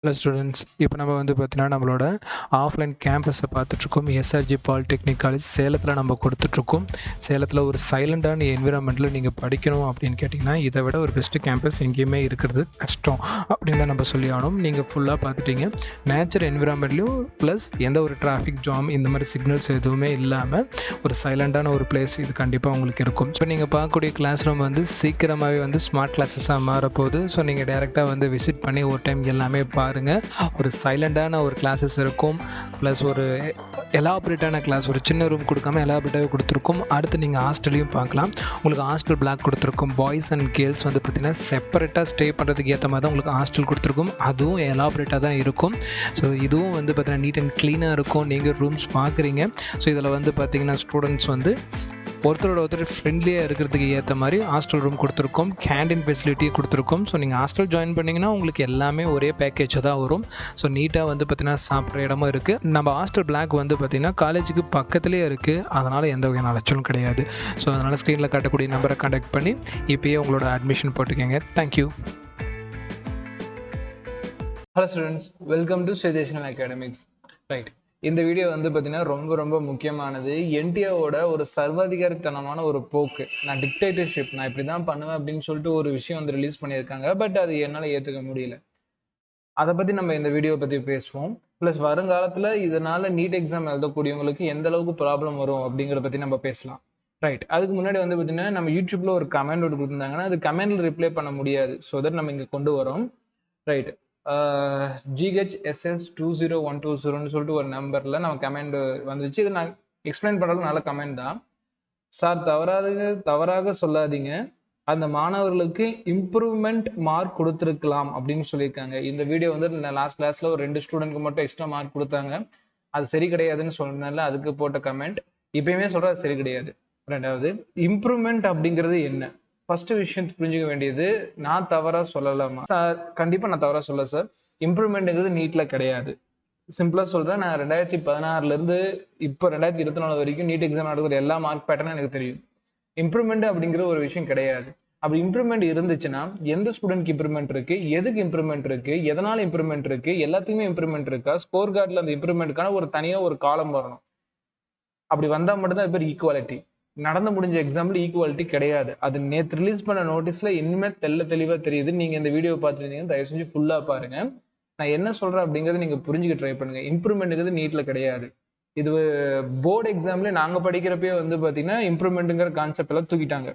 Hello students, இப்போ நம்ம வந்து பார்த்தீங்கன்னா நம்மளோட ஆஃப்லைன் கேம்பஸை பார்த்துட்ருக்கோம். எஸ்ஆர்ஜி பாலிடெக்னிக் காலேஜ் சேலத்தில் நம்ம கொடுத்துட்ருக்கோம். சேலத்தில் ஒரு சைலண்டான என்விரான்மெண்ட்டில் நீங்கள் படிக்கணும் அப்படின்னு கேட்டிங்கன்னா இதை விட ஒரு பெஸ்ட்டு கேம்பஸ் எங்கேயுமே இருக்கிறது கஷ்டம் அப்படின்னு தான் நம்ம சொல்லி ஆகணும். நீங்கள் ஃபுல்லாக பார்த்துட்டீங்க. நேச்சர் என்விரான்மெண்ட்லேயும் ப்ளஸ் எந்த ஒரு டிராஃபிக் ஜாம் இந்த மாதிரி சிக்னல்ஸ் எதுவுமே இல்லாமல் ஒரு சைலண்டான ஒரு பிளேஸ் இது கண்டிப்பாக உங்களுக்கு இருக்கும். ஸோ நீங்கள் பார்க்கக்கூடிய கிளாஸ் ரூம் வந்து சீக்கிரமாகவே வந்து ஸ்மார்ட் கிளாஸஸாக மாறப்போகுது. ஸோ நீங்கள் டேரெக்டாக வந்து விசிட் பண்ணி ஒரு டைம் எல்லாமே பாருங்க. ஒரு சைலண்டான ஒரு கிளாஸஸ் இருக்கும், ப்ளஸ் ஒரு எலாபரேட்டான கிளாஸ், ஒரு சின்ன ரூம் கொடுக்காம எலாபரேட்டாகவே கொடுத்துருக்கும். அடுத்து நீங்கள் ஹாஸ்டலையும் பார்க்கலாம். உங்களுக்கு ஹாஸ்டல் பிளாக் கொடுத்துருக்கும். பாய்ஸ் அண்ட் கேர்ள்ஸ் வந்து பார்த்தீங்கன்னா செப்பரேட்டாக ஸ்டே பண்ணுறதுக்கு ஏற்ற மாதிரி தான் உங்களுக்கு ஹாஸ்டல் கொடுத்துருக்கும். அதுவும் எலாபரேட்டாக தான் இருக்கும். ஸோ இதுவும் வந்து பார்த்தீங்கன்னா நீட் அண்ட் க்ளீனாக இருக்கும். நீங்கள் ரூம்ஸ் பார்க்குறீங்க. ஸோ இதில் வந்து பார்த்தீங்கன்னா ஸ்டூடெண்ட்ஸ் வந்து ஒருத்தரோட ஒருத்தர் ஃப்ரெண்ட்லியாக இருக்கிறதுக்கு ஏற்ற மாதிரி ஹாஸ்டல் ரூம் கொடுத்துருக்கோம். கேண்டீன் ஃபெசிலிட்டி கொடுத்துருக்கோம். ஸோ நீங்கள் ஹாஸ்டல் ஜாயின் பண்ணிங்கன்னா உங்களுக்கு எல்லாமே ஒரே பேக்கேஜ் தான் வரும். ஸோ நீட்டாக வந்து பார்த்தீங்கன்னா சாப்பிட்ற இடமும் இருக்குது. நம்ம ஹாஸ்டல் பிளாக் வந்து பார்த்திங்கன்னா காலேஜுக்கு பக்கத்துலேயே இருக்குது. அதனால் எந்த வகையான அலைச்சலும் கிடையாது. ஸோ அதனால் ஸ்க்ரீனில் காட்டக்கூடிய நம்பரை கான்டாக்ட் பண்ணி இப்போயே உங்களோட அட்மிஷன் போட்டுக்கோங்க. Thank you. Hello students, welcome to ஸ்ரீதேஷனல் அகாடமிக்ஸ். ரைட், இந்த வீடியோ வந்து பார்த்தீங்கன்னா ரொம்ப முக்கியமானது. என்டிஏவோட ஒரு சர்வாதிகாரித்தனமான ஒரு போக்கு, நான் டிக்டேட்டர்ஷிப், நான் இப்படி தான் பண்ணுவேன் அப்படின்னு சொல்லிட்டு ஒரு விஷயம் வந்து ரிலீஸ் பண்ணியிருக்காங்க. பட் அது என்னால் ஏற்றுக்க முடியல. அதை பற்றி நம்ம இந்த வீடியோ பற்றி பேசுவோம். ப்ளஸ் வருங்காலத்தில் இதனால நீட் எக்ஸாம் எழுதக்கூடியவங்களுக்கு எந்த அளவுக்கு ப்ராப்ளம் வரும் அப்படிங்கிறத பற்றி நம்ம பேசலாம். ரைட், அதுக்கு முன்னாடி வந்து பார்த்தீங்கன்னா நம்ம யூடியூப்ல ஒரு கமெண்ட் ஒன்று கொடுத்துருந்தாங்கன்னா அது கமெண்ட்ல ரிப்ளை பண்ண முடியாது. ஸோ தட் நம்ம இங்கே கொண்டு வரோம். ரைட், GHSS 20120 சொல்லிட்டு ஒரு நம்பர்ல நம்ம கமெண்ட் வந்துச்சு. இது நான் எக்ஸ்பிளைன் பண்றது நல்ல கமெண்ட் தான் சார். தவறாக சொல்லாதீங்க, அந்த மாணவர்களுக்கு இம்ப்ரூவ்மெண்ட் மார்க் கொடுத்துருக்கலாம் அப்படின்னு சொல்லியிருக்காங்க. இந்த வீடியோ வந்து லாஸ்ட் கிளாஸ்ல ஒரு 2 ஸ்டூடெண்ட்க்கு மட்டும் எக்ஸ்ட்ரா மார்க் கொடுத்தாங்க. அது சரி கிடையாதுன்னு சொன்னதுனால அதுக்கு போட்ட கமெண்ட். இப்பயுமே சொல்றது சரி கிடையாது. ரெண்டாவது, இம்ப்ரூவ்மெண்ட் அப்படிங்கிறது என்ன? ஃபர்ஸ்ட் விஷயம் புரிஞ்சுக்க வேண்டியது, நான் தவறா சொல்லலாமா சார்? கண்டிப்பா நான் தவறா சொல்ல சார். இம்ப்ரூவ்மெண்ட்ங்கிறது நீட்ல கிடையாது. சிம்பிளா சொல்றேன், நான் 2016 இருந்து இப்போ 2024 வரைக்கும் நீட் எக்ஸாம் நடக்கிற எல்லா மார்க் பேட்டர்னும் எனக்கு தெரியும். இம்ப்ரூவ்மெண்ட் அப்படிங்கிற ஒரு விஷயம் கிடையாது. அப்படி இம்ப்ரூவ்மெண்ட் இருந்துச்சுன்னா எந்த ஸ்டூடெண்ட்க்கு இம்ப்ரூவ்மெண்ட் இருக்கு, எதுக்கு இம்ப்ரூவ்மெண்ட் இருக்கு, எதனால இம்ப்ரூவ்மெண்ட் இருக்கு, எல்லாத்துக்குமே இம்ப்ரூவ்மெண்ட் இருக்கா? ஸ்கோர் கார்டுல அந்த இம்ப்ரூவ்மெண்ட்கான ஒரு தனியா ஒரு காலம் வரணும். அப்படி வந்தா மட்டும்தான் அது பேர் ஈக்குவாலிட்டி. நடந்து முடிஞ்ச எக்ஸாம்பிள் ஈக்குவாலிட்டி கிடையாது. அது நேற்று ரிலீஸ் பண்ண நோட்டீஸ்ல இனிமே தெளிவா தெரியுது. நீங்க இந்த வீடியோ பார்த்துருந்தீங்க, தயவு செஞ்சு ஃபுல்லா பாருங்க. நான் என்ன சொல்றேன் அப்படிங்கறத நீங்க புரிஞ்சுக்க ட்ரை பண்ணுங்க. இம்ப்ரூவ்மெண்ட்ங்கிறது நீட்ல கிடையாது. இது போர்டு எக்ஸாம்ல நாங்க படிக்கிறப்பயே வந்து பாத்தீங்கன்னா இம்ப்ரூவ்மெண்ட்ங்கிற கான்செப்ட் எல்லாம் தூக்கிட்டாங்க.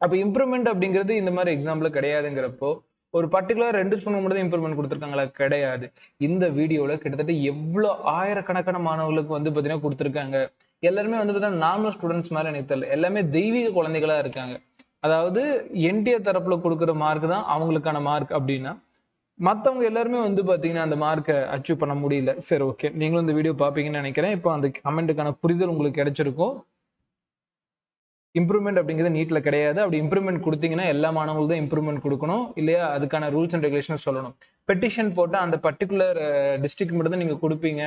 அப்ப இம்ப்ரூவ்மெண்ட் அப்படிங்கிறது இந்த மாதிரி எக்ஸாம்பிள் கிடையாதுங்கிறப்போ ஒரு பர்டிகுலர் 2 ஸ்டூடெண்ட் மட்டும் இம்ப்ரூவ்மெண்ட் கொடுத்துருக்காங்களா? கிடையாது. இந்த வீடியோல கிட்டத்தட்ட எவ்வளவு ஆயிரக்கணக்கான மாணவர்களுக்கு வந்து பாத்தீங்கன்னா கொடுத்துருக்காங்க. எல்லாருமே வந்து பாத்தீங்கன்னா நார்மல் ஸ்டூடெண்ட்ஸ் மாதிரி எனக்கு தெரியல, எல்லாமே தெய்வீக குழந்தைகளா இருக்காங்க. அதாவது என்டிஏ தரப்புல கொடுக்குற மார்க் தான் அவங்களுக்கான மார்க் அப்படின்னா மத்தவங்க எல்லாருமே வந்து பாத்தீங்கன்னா அந்த மார்க்கை அச்சீவ் பண்ண முடியல. சரி, ஓகே, நீங்களும் இந்த வீடியோ பாப்பீங்கன்னு நினைக்கிறேன். இப்போ அந்த கமெண்ட்டுக்கான புரிதல் உங்களுக்கு கிடைச்சிருக்கும். இம்ப்ரூவ்மெண்ட் அப்படிங்கிறது நீட்ல கிடையாது. அப்படி இம்ப்ரூவ்மெண்ட் கொடுத்தீங்கன்னா எல்லா மாணவர்களும் தான் இம்ப்ரூவ்மெண்ட் கொடுக்கணும் இல்லையா? அதுக்கான ரூல்ஸ் அண்ட் ரெகுலேஷன் சொல்லணும். பெட்டிஷன் போட்டா அந்த பர்டிகுலர் டிஸ்ட்ரிக்ட் மட்டும் தான் நீங்க கொடுப்பீங்க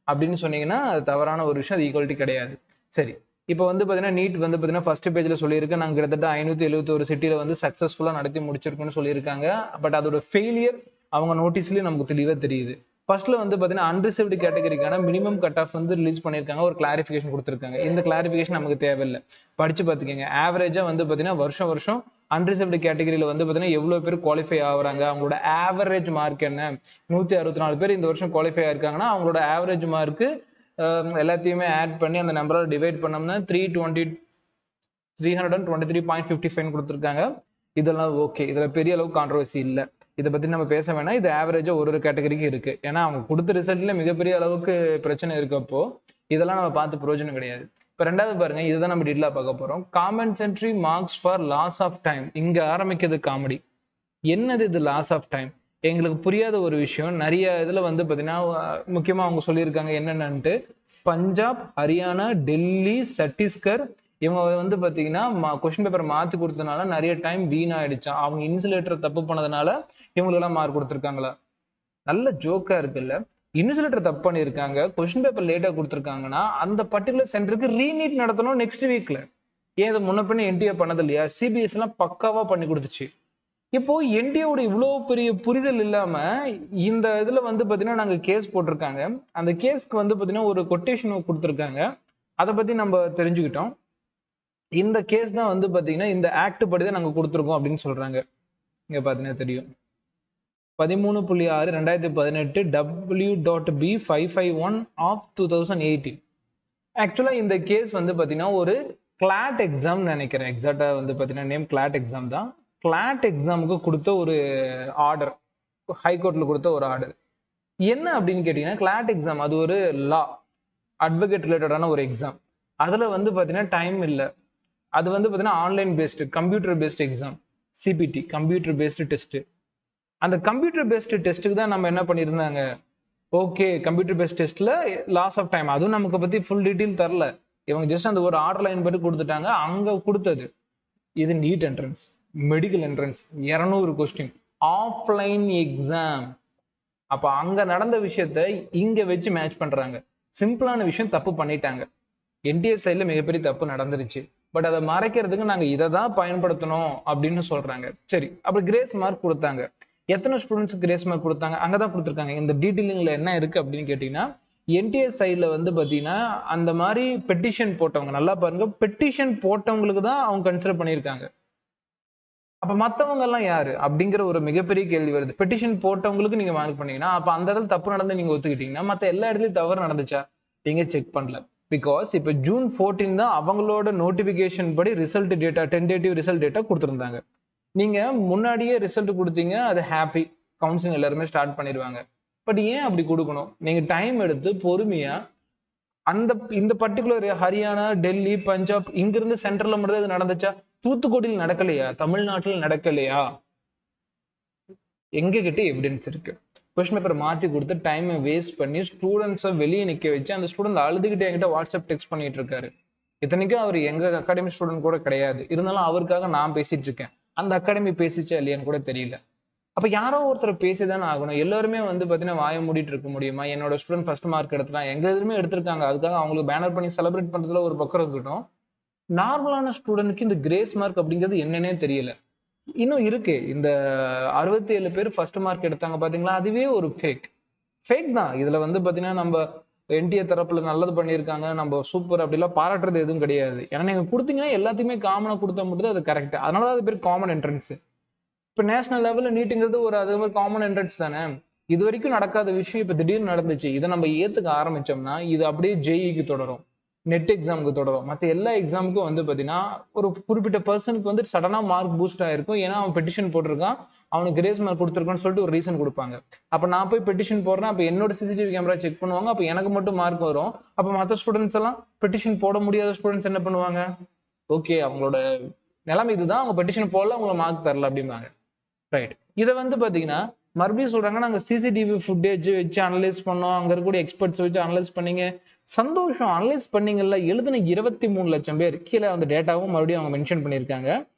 அப்படின்னு சொன்னீங்கன்னா அது தவறான ஒரு விஷயம். அது ஈக்குவாலிட்டி கிடையாது. சரி, இப்போ வந்து பாத்தீங்கன்னா நீட் வந்து பாத்தீங்கன்னா ஃபர்ஸ்ட் பேஜ்ல சொல்லியிருக்கேன், நாங்க கிட்டத்தட்ட 571 சிட்டில வந்து சக்சஸ்ஃபுல்லா நடத்தி முடிச்சிருக்கோம்னு சொல்லியிருக்காங்க. பட் அதோட ஃபெயிலியர் அவங்க நோட்டீஸ்லயே நமக்கு தெளிவா தெரியுது. ஃபர்ஸ்ட்ல வந்து பாத்தீங்கன்னா அன்ரிசர்வ்டு கேட்டகரிக்கான மினிமம் கட் ஆஃப் வந்து ரிலீஸ் பண்ணிருக்காங்க, ஒரு கிளாரிபிகேஷன் கொடுத்திருக்காங்க. இந்த கிளாரிபிகேஷன் நமக்கு தேவையில்லை, படிச்சு பாத்துக்கங்க. ஆவரேஜா வந்து பாத்தீங்கன்னா வருஷம் அன்ரிசர்வ்டு கேட்டகரியில வந்து பாத்தீங்கன்னா எவ்வளவு பேர் குவாலிஃபை ஆகுறாங்க, அவங்களோட ஆவரேஜ் மார்க் என்ன? 164 பேர் இந்த வருஷம் குவாலிஃபை ஆயிருக்காங்கன்னா அவங்களோட ஆவரேஜ் மார்க் எல்லாத்தையுமே ஆட் பண்ணி அந்த நம்பரால் டிவைட் பண்ணோம்னா 323.55 கொடுத்துருக்காங்க. இதெல்லாம் ஓகே, இதுல பெரிய அளவுக்கு கான்ட்ரவர்சி இல்லை. இதை பத்தி நம்ம பேச வேணாம். இது ஆவரேஜா ஒரு கேட்டகரிக்கு இருக்கு. ஏன்னா அவங்க கொடுத்த ரிசல்ட்ல மிகப்பெரிய அளவுக்கு பிரச்சனை இருக்கப்போ இதெல்லாம் நம்ம பார்த்து பிரயோஜனம் கிடையாது. இப்ப ரெண்டாவது பாருங்க, இதுதான் நம்ம டீட்டெயிலா பார்க்க போறோம். Compensatory marks for loss of time. இங்க ஆரம்பிக்கிறது காமெடி. என்னது இது லாஸ் ஆஃப் டைம்? எங்களுக்கு புரியாத ஒரு விஷயம். நிறைய இதுல வந்து பாத்தீங்கன்னா முக்கியமா அவங்க சொல்லியிருக்காங்க என்னென்னட்டு, பஞ்சாப், ஹரியானா, டெல்லி, சத்தீஸ்கர் இவங்க வந்து பாத்தீங்கன்னா கொஸ்டின் பேப்பர் மாத்தி கொடுத்ததுனால நிறைய டைம் வீணாயிடுச்சா, அவங்க இன்சுலேட்டர் தப்பு பண்ணதுனால இவங்களுக்கு எல்லாம் மார்க் கொடுத்துருக்காங்களா? நல்ல ஜோக்கா இருக்குல்ல. இன்சுலேட்டர் தப்பு பண்ணிருக்காங்க, கொஸ்டின் பேப்பர் லேட்டா கொடுத்துருக்காங்கன்னா அந்த பர்டிகுலர் சென்டருக்கு ரீநீட் நடத்தணும் நெக்ஸ்ட் வீக்ல. ஏன் இதை முன்ன பின்ன என்டிஏ பண்ணது இல்லையா? சிபிஎஸ் எல்லாம் பக்காவா பண்ணி கொடுத்துச்சு. இப்போ என்டிஏவோட இவ்வளவு பெரிய புரிதல் இல்லாம இந்த இதுல வந்து பாத்தீங்கன்னா நாங்க கேஸ் போட்டிருக்காங்க. அந்த கேஸ்க்கு வந்து பாத்தீங்கன்னா ஒரு கொட்டேஷன் கொடுத்திருக்காங்க. அதை பத்தி நம்ம தெரிஞ்சுக்கிட்டோம். இந்த கேஸ் தான் வந்து பாத்தீங்கன்னா இந்த ஆக்ட் படி தான் நாங்க கொடுத்துருக்கோம் அப்படின்னு சொல்றாங்க. இங்க பாத்தீங்கன்னா தெரியும். 13.6/2018 W.B551 ஆஃப் 2018. ஆக்சுவலா இந்த கேஸ் வந்து பாத்தீங்கன்னா ஒரு கிளாட் எக்ஸாம் நினைக்கிறேன். எக்ஸாக்டா வந்து பாத்தீங்கன்னா நேம் கிளாட் எக்ஸாம் தான். கிளாட் எக்ஸாமுக்கு கொடுத்த ஒரு ஆர்டர், ஹைகோர்ட்ல கொடுத்த ஒரு ஆர்டர் என்ன அப்படின்னு கேட்டீங்கன்னா, கிளாட் எக்ஸாம் அது ஒரு லா அட்வொகேட் ரிலேட்டடான ஒரு எக்ஸாம். அதுல வந்து பாத்தீங்கன்னா டைம் இல்லை. அது வந்து பாத்தீங்கன்னா online based computer based exam, CBT computer based test. அந்த கம்ப்யூட்டர் பேஸ்டு டெஸ்ட்டுக்கு தான் நம்ம என்ன பண்ணியிருந்தாங்க, ஓகே கம்ப்யூட்டர் பேஸ்ட் டெஸ்ட்ல லாஸ் ஆஃப் டைம், அதுவும் நமக்கு பத்தி ஃபுல் டீட்டெயில் தரல. இவங்க ஜஸ்ட் அந்த ஒரு ஆர்டர் லைன் பற்றி கொடுத்துட்டாங்க. அங்க கொடுத்தது இது NEET entrance, medical entrance, 200 question, offline exam. அப்ப அங்க நடந்த விஷயத்த இங்க வச்சு மேட்ச் பண்றாங்க. சிம்பிளான விஷயம் தப்பு பண்ணிட்டாங்க. என்டிஎஸ் சைட்ல மிகப்பெரிய தப்பு நடந்துருச்சு. பட் அதை மறைக்கிறதுக்கு நாங்க இதை தான் பயன்படுத்தணும் அப்படின்னு சொல்றாங்க. சரி, அப்ப கிரேஸ் மார்க் கொடுத்தாங்க. எத்தனை ஸ்டூடெண்ட்ஸ் கிரேஸ் மார்க் கொடுத்தாங்க அங்கதான் கொடுத்துருக்காங்க. இந்த டீட்டெயிலிங்ல என்ன இருக்கு அப்படின்னு கேட்டீங்கன்னா, என்டிஎஸ் சைட்ல வந்து பாத்தீங்கன்னா அந்த மாதிரி பெட்டிஷன் போட்டவங்க, நல்லா பாருங்க, பெட்டிஷன் போட்டவங்களுக்கு தான் அவங்க கன்சிடர் பண்ணியிருக்காங்க. அப்ப மத்தவங்க எல்லாம் யாரு அப்படிங்கிற ஒரு மிகப்பெரிய கேள்வி வருது. பெட்டிஷன் போட்டவங்களுக்கு நீங்க மார்க் பண்ணீங்கன்னா, அப்ப அந்த இடத்துல தப்பு நடந்து நீங்க ஒத்துக்கிட்டீங்கன்னா மத்த எல்லா இடத்துலயும் தவறு நடந்துச்சா நீங்க செக் பண்ணல. பிகாஸ் இப்ப June 14 தான் அவங்களோட நோட்டிபிகேஷன் படி result data, tentative result data கொடுத்துருந்தாங்க. நீங்க முன்னாடியே ரிசல்ட் கொடுத்தீங்க, அது ஹாப்பி, கவுன்சிலிங் எல்லாருமே ஸ்டார்ட் பண்ணிடுவாங்க. பட் ஏன் அப்படி கொடுக்கணும்? நீங்க டைம் எடுத்து பொறுமையா அந்த இந்த பர்டிகுலர் ஹரியானா, டெல்லி, பஞ்சாப் இங்கிருந்து சென்ட்ரல்ல மட்டும் இது நடந்துச்சா? தூத்துக்குடியில் நடக்கலையா? தமிழ்நாட்டில் நடக்கலையா? எங்க கிட்ட எவிடன்ஸ் இருக்கு? கொஸ்டின் பேப்பர் மாத்தி கொடுத்து டைமை வேஸ்ட் பண்ணி ஸ்டூடெண்ட்ஸை வெளியே நிக்க வச்சு அந்த ஸ்டூடெண்ட் அழுதுகிட்டே என்கிட்ட வாட்ஸ்அப் டெக்ஸ்ட் பண்ணிட்டு இருக்காரு. இத்தனைக்கும் அவர் எங்க அகாடமி ஸ்டூடெண்ட் கூட கிடையாது. இருந்தாலும் அவருக்காக நான் பேசிட்டு இருக்கேன். அந்த அகாடமி பேசிச்சா இல்லையான்னு கூட தெரியல. அப்ப யாரோ ஒருத்தர் பேசிதானே ஆகணும். எல்லாருமே வந்து பாத்தீங்கன்னா வாய மூடிட்டு இருக்க முடியுமா? என்னோட ஸ்டூடெண்ட் ஃபர்ஸ்ட் மார்க் எடுத்துட்டான், எங்க எதுவுமே எடுத்திருக்காங்க, அதுக்காக அவங்களுக்கு பேனர் பண்ணி செலிப்ரேட் பண்றதுல ஒரு பக்கம் இருக்கட்டும். நார்மலான ஸ்டூடெண்ட்க்கு இந்த கிரேஸ் மார்க் அப்படிங்கிறது என்னன்னே தெரியல. இன்னும் இருக்கு. இந்த 67 பேர் ஃபர்ஸ்ட் மார்க் எடுத்தாங்க பாத்தீங்களா, அதுவே ஒரு ஃபேக் தான். இதுல வந்து பாத்தீங்கன்னா நம்ம என்டிஏ தரப்புல நல்லது பண்ணியிருக்காங்க, நம்ம சூப்பர் அப்படிலாம் பாராட்டுறது எதுவும் கிடையாது. ஏன்னா நீங்க கொடுத்தீங்கன்னா எல்லாத்தையுமே காமனா கொடுத்தா மட்டும் அது கரெக்ட். அதனால அது பேர் காமன் என்ட்ரன்ஸ். இப்ப நேஷனல் லெவல்ல நீட்டுங்கிறது ஒரு அது மாதிரி காமன் என்ட்ரன்ஸ் தானே. இது வரைக்கும் நடக்காத விஷயம் இப்ப திடீர்னு நடந்துச்சு. இதை நம்ம ஏத்துக்க ஆரம்பிச்சோம்னா இது அப்படியே ஜேஇக்கு தொடரும், நெட் எக்ஸாமுக்கு தொடரும், மற்ற எல்லா எக்ஸாமுக்கும் வந்து பாத்தீங்கன்னா ஒரு குறிப்பிட்ட பர்சனுக்கு வந்து சடனா மார்க் பூஸ்ட் ஆயிருக்கும். ஏன்னா அவன் பெட்டிஷன் போட்டிருக்கான், அவனுக்கு கிரேஸ் மார்க் கொடுத்துருக்கான்னு சொல்லிட்டு ஒரு ரீசன் கொடுப்பாங்க. அப்ப நான் போய் பெட்டிஷன் போடுறேன், அப்ப என்னோட சிசிடிவி கேமரா செக் பண்ணுவாங்க, அப்ப எனக்கு மட்டும் மார்க் வரும். அப்ப மற்ற ஸ்டூடெண்ட்ஸ் எல்லாம் பெட்டிஷன் போட முடியாத ஸ்டூடெண்ட்ஸ் என்ன பண்ணுவாங்க, ஓகே அவங்களோட நிலைமை இதுதான், அவங்க பெட்டிஷன் போடல, அவங்களுக்கு மார்க் தரல அப்படிம்பாங்க. ரைட். இதை வந்து பாத்தீங்கன்னா மறுபடியும் சொல்றாங்க, நாங்க சிசிடிவி ஃபுட்டேஜ் வச்சு அனலைஸ் பண்ணோம், அங்க இருக்கக்கூடிய எக்ஸ்பர்ட்ஸ் வச்சு அனலைஸ் பண்ணீங்க. சந்தோஷம், அனலைஸ் பண்ணீங்கல்ல. எழுதுன 23 லட்சம் பேர் கீழே அந்த டேட்டாவும் மறுபடியும் அவங்க மென்ஷன் பண்ணியிருக்காங்க.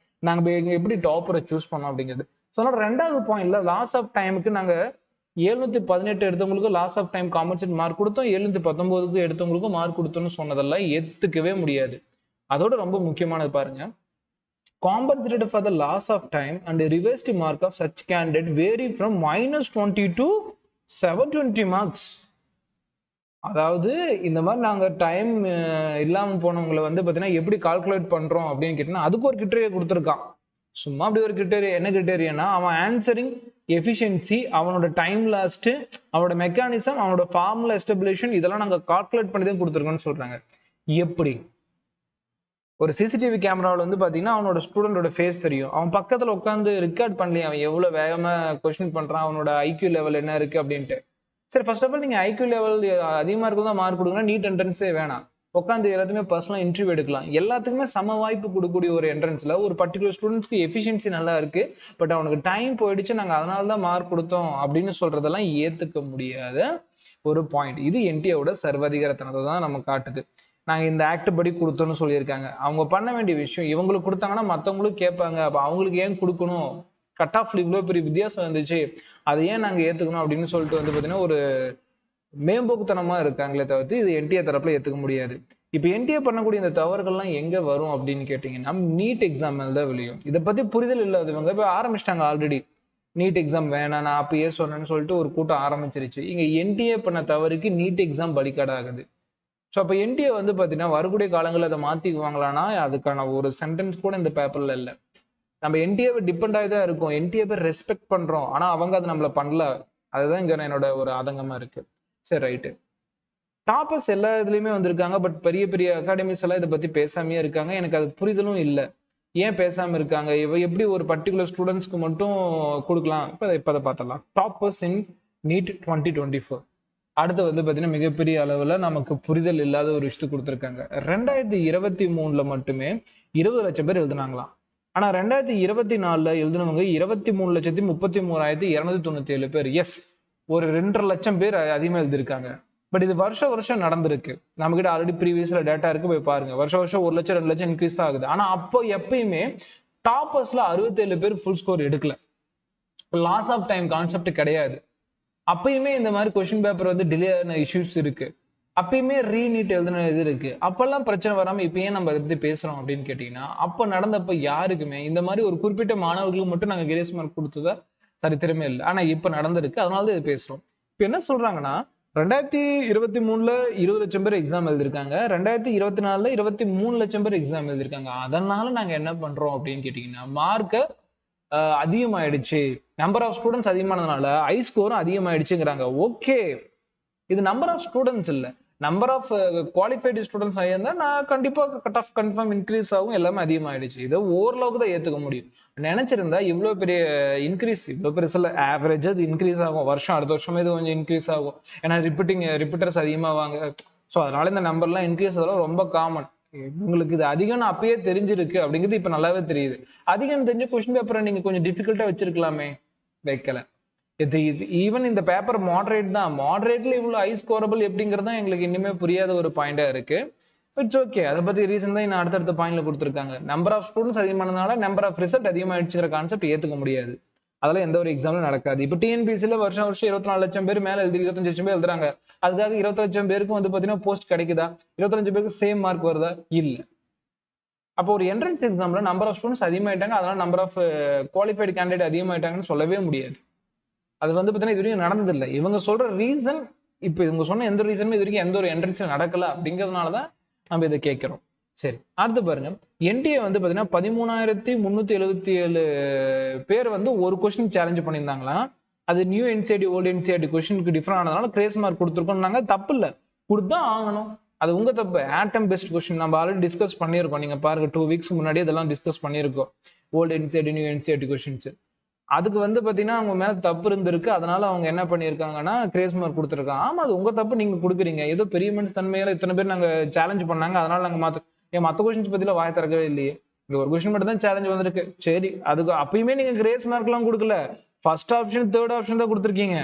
நாங்க எப்படி டாப்பரை சூஸ் பண்ணோம் அப்படிங்கிறது. சொன்ன ரெண்டாவது பாயிண்ட்ல லாஸ் ஆஃப் டைமுக்கு நாங்க 718 எடுத்தவங்களுக்கு loss of time compensate mark கொடுத்தோம், 719 எடுத்தவங்களுக்கும் மார்க் கொடுத்தோம்னு சொன்னதெல்லாம் ஏத்துக்கவே முடியாது. அதோட ரொம்ப முக்கியமானது பாருங்க, compensated for the loss of time and the reversed mark of such candidate vary from -20 to 720 marks. அதாவது இந்த மாதிரி நாங்க டைம் இல்லாம போனவங்களை வந்து பாத்தீங்கன்னா எப்படி கால்குலேட் பண்றோம் அப்படின்னு கேட்டீங்கன்னா அதுக்கு ஒரு கிரிட்டேரியா கொடுத்துருக்கான். சும்மா அப்படி ஒரு கிரிட்டேரியா. என்ன கிரிட்டேரியானா அவன் ஆன்சரிங் எஃபிஷியன்சி, அவனோட டைம் லாஸ்ட், அவனோட மெக்கானிசம், அவனோட ஃபார்முலா எஸ்டாபிலிஷன், இதெல்லாம் நாங்க கால்குலேட் பண்ணி தான் கொடுத்துருக்கோம்னு சொல்றாங்க. எப்படி? ஒரு சிசிடிவி கேமராவில் வந்து பாத்தீங்கன்னா அவனோட ஸ்டூடெண்டோட ஃபேஸ் தெரியும், அவன் பக்கத்துல உட்காந்து ரெக்கார்ட் பண்ணலையே அவன் எவ்வளவு வேகமா கொஸ்டின் பண்றான், அவனோட ஐக்யூ லெவல் என்ன இருக்கு அப்படின்ட்டு. சரி, ஃபர்ஸ்ட் ஆஃப் ஆல் நீங்க ஐக்யூ லெவல் அதிகமா இருக்குதான் மார்க் கொடுக்கணும், நீட் என்ட்ரன்ஸே வேணாம், உட்காந்து எல்லாத்துக்குமே பர்சனலா இன்டர்வியூ எடுக்கலாம். எல்லாத்துக்குமே சம வாய்ப்பு கொடுக்கக்கூடிய ஒரு என்ட்ரன்ஸ்ல ஒரு பர்டிகுலர் ஸ்டூடெண்ட்ஸ்க்கு எஃபிஷியன்சி நல்லா இருக்கு, பட் அவனுக்கு டைம் போயிடுச்சு, நாங்க அதனால தான் மார்க் கொடுத்தோம் அப்படின்னு சொல்றதெல்லாம் ஏத்துக்க முடியாத ஒரு பாயிண்ட். இது என்டிஏவோட சர்வாதிகாரத்தனத்தை தான் நம்ம காட்டுது. நாங்க இந்த ஆக்ட் படி கொடுத்தோம்னு சொல்லியிருக்காங்க. அவங்க பண்ண வேண்டிய விஷயம், இவங்களுக்கு கொடுத்தாங்கன்னா மத்தவங்களும் கேட்பாங்க, அப்ப அவங்களுக்கு ஏன் கொடுக்கணும், கட் ஆஃப்ல இவ்வளவு பெரிய வித்தியாசம் இருந்துச்சு, அதை ஏன் நாங்க ஏத்துக்கணும் அப்படின்னு சொல்லிட்டு வந்து பாத்தீங்கன்னா ஒரு மேம்போக்குத்தனமா இருக்காங்களே தவிர்த்து இது என்டிஏ தரப்புல ஏத்துக்க முடியாது. இப்ப என்டிஏ பண்ணக்கூடிய இந்த தவறுகள்லாம் எங்க வரும் அப்படின்னு கேட்டீங்கன்னா நீட் எக்ஸாம் தான் விளையும். இதை பத்தி புரிதல் இல்லாதவங்க இப்ப ஆரம்பிச்சிட்டாங்க ஆல்ரெடி. நீட் எக்ஸாம் வேணாம், நான் அப்பயே சொன்னேன்னு சொல்லிட்டு ஒரு கூட்டம் ஆரம்பிச்சிருச்சு. இங்க என்டிஏ பண்ண தவறுக்கு நீட் எக்ஸாம் பலிக்கடை ஆகுது. ஸோ அப்ப என்டிஏ வந்து பாத்தீங்கன்னா வரக்கூடிய காலங்களில் அதை மாத்திக்குவாங்களான்னா அதுக்கான ஒரு சென்டென்ஸ் கூட இந்த பேப்பர்ல இல்லை. நம்ம என்டிஏவை டிபெண்ட் ஆகி தான் இருக்கும், என்டிஏவை ரெஸ்பெக்ட் பண்றோம், ஆனா அவங்க அதை நம்மள பண்ணல. அதுதான் இங்க என்னோட ஒரு ஆதங்கமா இருக்கு. சரி, ரைட்டு. டாப்பர்ஸ் எல்லா இதுலயுமே வந்திருக்காங்க, பட் பெரிய பெரிய அகாடமிஸ் எல்லாம் இதை பத்தி பேசாமையே இருக்காங்க. எனக்கு அது புரிதலும் இல்லை, ஏன் பேசாம இருக்காங்க, இவ எப்படி ஒரு பர்டிகுலர் ஸ்டூடெண்ட்ஸ்க்கு மட்டும் கொடுக்கலாம். இப்ப அதை பார்த்தலாம். டாப்பர்ஸ் இன் நீட் 2024. அடுத்து வந்து பாத்தீங்கன்னா மிகப்பெரிய அளவுல நமக்கு புரிதல் இல்லாத ஒரு விஷயத்தை கொடுத்துருக்காங்க. 2023 மட்டுமே 20 லட்சம் பேர் எழுதுனாங்களாம். ஆனா 2024 எழுதுனவங்க 23,33,297 பேர். எஸ், ஒரு 2.5 லட்சம் பேர் அதிகமா எழுதிருக்காங்க. பட் இது வருஷம் நடந்திருக்கு. நம்ம கிட்ட ஆல்ரெடி ப்ரீவியஸ்ல டேட்டா இருக்கு, போய் பாருங்க. வருஷம் 1 லட்சம் 2 லட்சம் இன்க்ரீஸ் ஆகுது. ஆனா அப்போ எப்பயுமே டாப்பர்ஸ்ல 67 பேர் ஃபுல் ஸ்கோர் எடுக்கல. லாஸ் ஆஃப் டைம் கான்செப்ட் கிடையாது. அப்பயுமே இந்த மாதிரி கொஸ்டின் பேப்பர் வந்து டிலே ஆன இஷ்யூஸ் இருக்கு. அப்பயுமே ரீநீட் எழுதுன இது இருக்கு. அப்பெல்லாம் பிரச்சனை வராம இப்ப ஏன் நம்ம அதை பத்தி பேசுறோம் அப்படின்னு கேட்டீங்கன்னா, அப்ப நடந்தப்ப யாருக்குமே இந்த மாதிரி ஒரு குறிப்பிட்ட மாணவர்களுக்கு மட்டும் நாங்க கிரேஸ் மார்க் கொடுத்ததா சரித்திரமே இல்லை. ஆனா இப்ப நடந்திருக்கு, அதனாலதான் இது பேசுறோம். இப்ப என்ன சொல்றாங்கன்னா 2023 20 லட்சம் பேர் எக்ஸாம் எழுதிருக்காங்க, 2024 23 லட்சம் பேர் எக்ஸாம் எழுதிருக்காங்க. அதனால நாங்க என்ன பண்றோம் அப்படின்னு கேட்டீங்கன்னா, மார்க்க அதிகமாயிடுச்சு, நம்பர் ஆஃப் ஸ்டூடெண்ட்ஸ் அதிகமானதுனால ஐ ஸ்கோரும் அதிகமாயிடுச்சுங்கிறாங்க. ஓகே, இது நம்பர் ஆஃப் ஸ்டூடெண்ட்ஸ் இல்ல, நம்பர் ஆஃப் குவாலிஃபைடு ஸ்டூடெண்ட்ஸ் ஆயிருந்தா நான் கண்டிப்பா கட் ஆஃப் கன்ஃபார்ம் இன்க்ரீஸ் ஆகும், எல்லாமே அதிகமாயிடுச்சு. இதை ஓரளவுக்கு தான் ஏத்துக்க முடியும். நினைச்சிருந்தா இவ்வளவு பெரிய இன்க்ரீஸ், இவ்வளவு பெரிய சில ஆவரேஜ் அது இன்க்ரீஸ் ஆகும், வருஷம் அடுத்த வருஷமே இது கொஞ்சம் இன்க்ரீஸ் ஆகும். ஏன்னா ரிப்பீட்டர்ஸ் அதிகமாவாங்க. ஸோ அதனால இந்த நம்பர்லாம் இன்க்ரீஸ் அதெல்லாம் ரொம்ப காமன். உங்களுக்கு இது அதிகம் அப்பயே தெரிஞ்சிருக்கு அப்படிங்கிறது இப்ப நல்லாவே தெரியுது. அதிகம் தெரிஞ்ச கொஸ்டின் பேப்பரை நீங்க கொஞ்சம் டிஃபிகல்ட்டா வச்சிருக்கலாமே, வைக்கல. இது ஈவன் இந்த பேப்பர் மாடரேட் தான், மாடரேட்ல இவ்வளவு ஹை ஸ்கோரபிள் எப்படிங்கிறது தான் எங்களுக்கு இன்னுமே புரியாத ஒரு பாயிண்டா இருக்கு. இட்ஸ் ஓகே, அதை பத்தி ரீசன் தான் இன்னும் அடுத்தடுத்த பாயிண்ட்ல கொடுத்துருக்காங்க. நம்பர் ஆஃப் ஸ்டூடெண்ட்ஸ் அதிகமானதுனால நம்பர் ஆஃப் ரிசல்ட் அதிகமாயிடுச்சுங்கிற கான்செப்ட் ஏத்துக்க முடியாது. அதெல்லாம் எந்த ஒரு எக்ஸாம்லும் நடக்காது. இப்ப டிஎன்பிசில வருஷம் 24 லட்சம் பேர் மேல எழுதி 25 லட்சம் பேர் எழுதுறாங்க. அதுக்காக 20 லட்சம் பேருக்கு வந்து பாத்தீங்கன்னா போஸ்ட் கிடைக்குதா? 25 பேருக்கு சேம் மார்க் வருதா? இல்ல. அப்போ ஒரு என்ட்ரன்ஸ் எக்ஸாம்ல நம்பர் ஆஃப் ஸ்டூடெண்ட்ஸ் அதிகமாயிட்டாங்க, அதனால நம்பர் ஆஃப் குவாலிஃபைடு கேண்டிடேட் அதிகமாயிட்டாங்கன்னு சொல்லவே முடியாது. அது வந்து பாத்தீங்கன்னா இது வரைக்கும் நடந்ததில்லை. இவங்க சொல்ற ரீசன், இப்ப இவங்க சொன்ன எந்த ரீசனுமே இது வரைக்கும் எந்த ஒரு என்ட்ரன்ஸ் நடக்கல அப்படிங்கிறதுனாலதான் நம்ம இதை கேட்கிறோம். சரி, அடுத்து பாருங்க. என்டிஏ வந்து பாத்தீங்கன்னா 13,377 பேர் வந்து ஒரு கொஸ்டின் சேலஞ்ச் பண்ணியிருந்தாங்களா. அது நியூ என்சிஆர்டி ஓல்டு என்சிஆர்டி கொஸ்டினுக்கு டிஃபரெண்ட் ஆனதுனால கிரேஸ் மார்க் கொடுத்துருக்கோம். தப்பு இல்லை, கொடுத்துதான் ஆகணும். அது உங்க தப்பு. ஆட்டம் பெஸ்ட் கொஸ்டின் நம்ம ஆல்ரெடி டிஸ்கஸ் பண்ணியிருக்கோம். நீங்க பாருங்க, 2 வீக்ஸ் முன்னாடி இதெல்லாம் டிஸ்கஸ் பண்ணியிருக்கோம். Old NCERT new NCERT questions. அதுக்கு வந்து பாத்தீங்கன்னா அவங்க மேல தப்பு இருந்திருக்கு, அதனால அவங்க என்ன பண்ணிருக்காங்கன்னா கிரேஸ் மார்க் கொடுத்துருக்காங்க. ஆமா, அது உங்க தப்பு, நீங்க கொடுக்குறீங்க. ஏதோ பெரிய மனுஷ தன்மையில இத்தனை பேர் நாங்க சேலஞ்ச் பண்ணாங்க, அதனால நாங்க மத்த கொஸ்டின்ஸ் பத்தில வாய் திறக்கவே இல்லையே. இந்த ஒரு கொஸ்டின் மட்டும் தான் சேலஞ்ச் வந்திருக்கு. சரி, அதுக்கு அப்பயுமே நீங்க கிரேஸ் மார்க் எல்லாம் கொடுக்கல, ஃபர்ஸ்ட் ஆப்ஷன் தேர்ட் ஆப்ஷன் தான் கொடுத்துருக்கீங்க.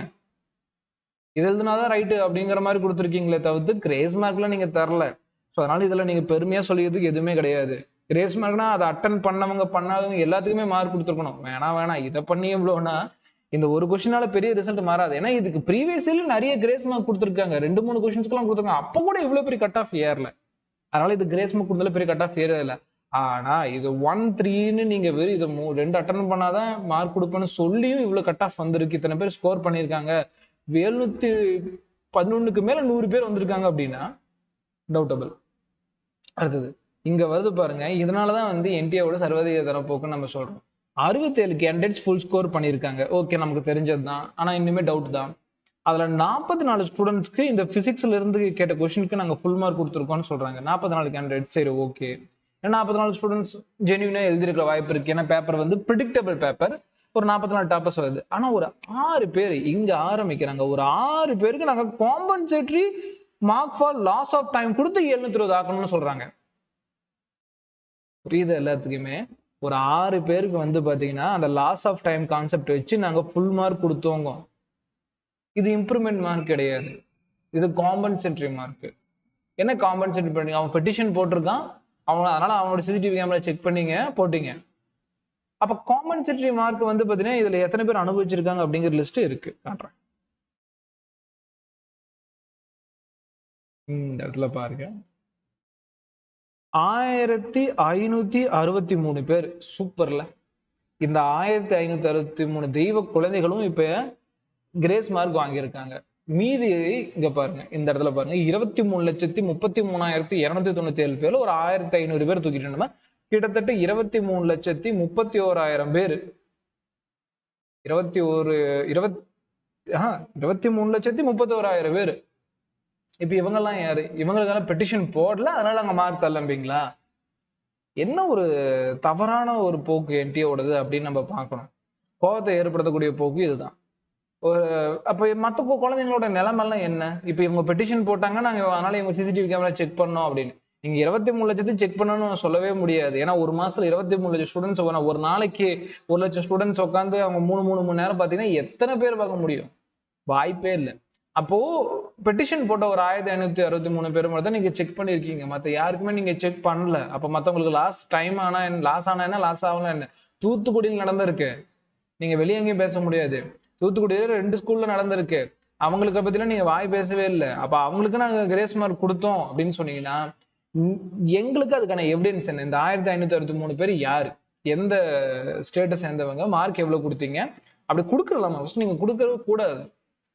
இது எழுதுனாதான் ரைட்டு அப்படிங்கிற மாதிரி கொடுத்துருக்கீங்களே தவிர்த்து கிரேஸ் மார்க்லாம் நீங்க தரல. ஸோ அதனால இதுல நீங்க பெருமையா சொல்லிக்கிறதுக்கு எதுவுமே கிடையாது. கிரேஸ் மார்க்னா அதை அட்டன் பண்ணவங்க பண்ணாதவங்க எல்லாத்துக்குமே மார்க் கொடுத்துருக்கணும். வேணாம் இதை பண்ணி எவ்வளோனா இந்த ஒரு கொஸ்டினால பெரிய ரிசல்ட் மாறாது. ஏன்னா இதுக்கு ப்ரீவியஸ் இயர்ல நிறைய கிரேஸ் மார்க் கொடுத்துருக்காங்க, 2-3 கொஸ்டின்ஸ்க்குலாம் கொடுத்துருக்காங்க, அப்போ கூட இவ்வளவு பெரிய கட் ஆஃப் ஏறல. அதனால இது கிரேஸ் மார்க் கொடுத்தாலும் பெரிய கட் ஆஃப் ஏறல. ஆனா இது 1-3ன்னு நீங்க வெறும் இதை 2 அட்டன் பண்ணாதான் மார்க் கொடுப்பேன்னு சொல்லியும் இவ்வளவு கட் ஆஃப் வந்திருக்கு. இத்தனை பேர் ஸ்கோர் பண்ணியிருக்காங்க, 711க்கு மேல 100 பேர் வந்திருக்காங்க அப்படின்னா டவுட்டபிள். அடுத்தது இங்க வருது பாருங்க. இதனாலதான் வந்து என்டிஏவோட சர்வதேச தரப்போக்குன்னு நம்ம சொல்றோம். 67 கேண்டிடேட்ஸ் ஃபுல் ஸ்கோர் பண்ணியிருக்காங்க. ஓகே, நமக்கு தெரிஞ்சது தான், ஆனா இன்னுமே டவுட் தான். அதுல 44 ஸ்டூடெண்ட்ஸ்க்கு இந்த பிசிக்ஸ்ல இருந்து கேட்ட கொஸ்டினுக்கு நாங்க ஃபுல் மார்க் கொடுத்துருக்கோம்னு சொல்றாங்க. 44 கேண்டிடேட். சரி, ஓகே. 44 ஸ்டூடெண்ட்ஸ் ஜென்யூனா எழுதிருக்கிற வாய்ப்பு இருக்கு. ஏன்னா பேப்பர் வந்து ப்ரிடிக்டபிள் பேப்பர், ஒரு 44 டாப்பர்ஸ் வருது. ஆனா ஒரு 6 பேர் இங்க ஆரம்பிக்கிறாங்க. ஒரு 6 பேருக்கு நாங்க compensatory mark for loss of time கொடுத்து 720 ஆக்கணும்னு சொல்றாங்க. புரியுது எல்லாத்துக்குமே? ஒரு 6 பேருக்கு வந்து பாத்தீங்கன்னா அந்த லாஸ் ஆஃப் டைம் கான்செப்ட் வச்சு நாங்க ஃபுல் மார்க் கொடுத்தோங்க. இது இம்ப்ரூவ்மெண்ட் மார்க் கிடையாது, இது காம்பன்சேட்டரி மார்க். என்ன காம்பன்சேட் பண்ணீங்க? அவன் பெட்டிஷன் போட்டிருக்கான், அதனால அவனோட சிசிடிவி கேமரா செக் பண்ணீங்க, போட்டீங்க. அப்ப காம்பன்சேட்டரி மார்க் வந்து பாத்தீங்கன்னா இதுல எத்தனை பேர் அனுபவிச்சிருக்காங்க அப்படிங்கிற லிஸ்ட் இருக்கு, காட்டுறேன். இந்த இடத்துல பாருங்க. 1563 பேர். சூப்பர்ல. இந்த 1563 தெய்வ குழந்தைகளும் இப்ப கிரேஸ் மார்க் வாங்கியிருக்காங்க. மீதி இங்க பாருங்க, இந்த இடத்துல பாருங்க, 23,33,297 பேர்ல ஒரு 1500 பேர் தூக்கிட்டு நம்ம கிட்டத்தட்ட 23,31,1000 பேர் 23,31,1000 பேர். இப்ப இவங்க எல்லாம் யாரு? இவங்களுக்கெல்லாம் பெட்டிஷன் போடல, அதனால அங்க மார்க் தள்ளம்பிங்களா? என்ன ஒரு தவறான ஒரு போக்கு என்டிஏவோடது அப்படின்னு நம்ம பார்க்கணும். கோபத்தை ஏற்படுத்தக்கூடிய போக்கு இதுதான். அப்ப மத்த குழந்தைங்களோட நிலைமெல்லாம் என்ன? இப்ப இவங்க பெட்டிஷன் போட்டாங்க, நாங்க அதனால இவங்க சிசிடிவி கேமரா செக் பண்ணோம் அப்படின்னு. நீங்க 23 லட்சத்தையும் செக் பண்ணணும்னு சொல்லவே முடியாது. ஏன்னா ஒரு மாசத்துல 23 லட்சம் ஸ்டூடெண்ட்ஸ், ஒரு நாளைக்கு 1 லட்சம் ஸ்டூடெண்ட்ஸ் உட்காந்து அவங்க 3 மணி நேரம் பாத்தீங்கன்னா எத்தனை பேர் பார்க்க முடியும்? வாய்ப்பே இல்லை. அப்போ பெட்டிஷன் போட்ட ஒரு 1563 பேர் மட்டும் தான் நீங்க செக் பண்ணிருக்கீங்க. மத்த யாருக்குமே நீங்க செக் பண்ணல. அப்ப மத்தவங்களுக்கு லாஸ் டைம் ஆனா லாஸ் ஆனா என்ன, லாஸ் ஆகலாம் என்ன? தூத்துக்குடியில் நடந்திருக்கு, நீங்க வெளியே எங்கேயும் பேச முடியாது. தூத்துக்குடியில 2 ஸ்கூல்ல நடந்திருக்கு, அவங்களுக்கு பத்திலாம் நீங்க வாய் பேசவே இல்லை. அப்ப அவங்களுக்கு நாங்க கிரேஸ் மார்க் கொடுத்தோம் அப்படின்னு சொன்னீங்கன்னா எங்களுக்கு அதுக்கான எவிடன்ஸ் என்ன? இந்த 1563 பேர் யாரு, எந்த ஸ்டேட்டை சேர்ந்தவங்க, மார்க் எவ்வளவு கொடுத்தீங்க? அப்படி கொடுக்கலாமா? நீங்க கொடுக்கவே கூடாது.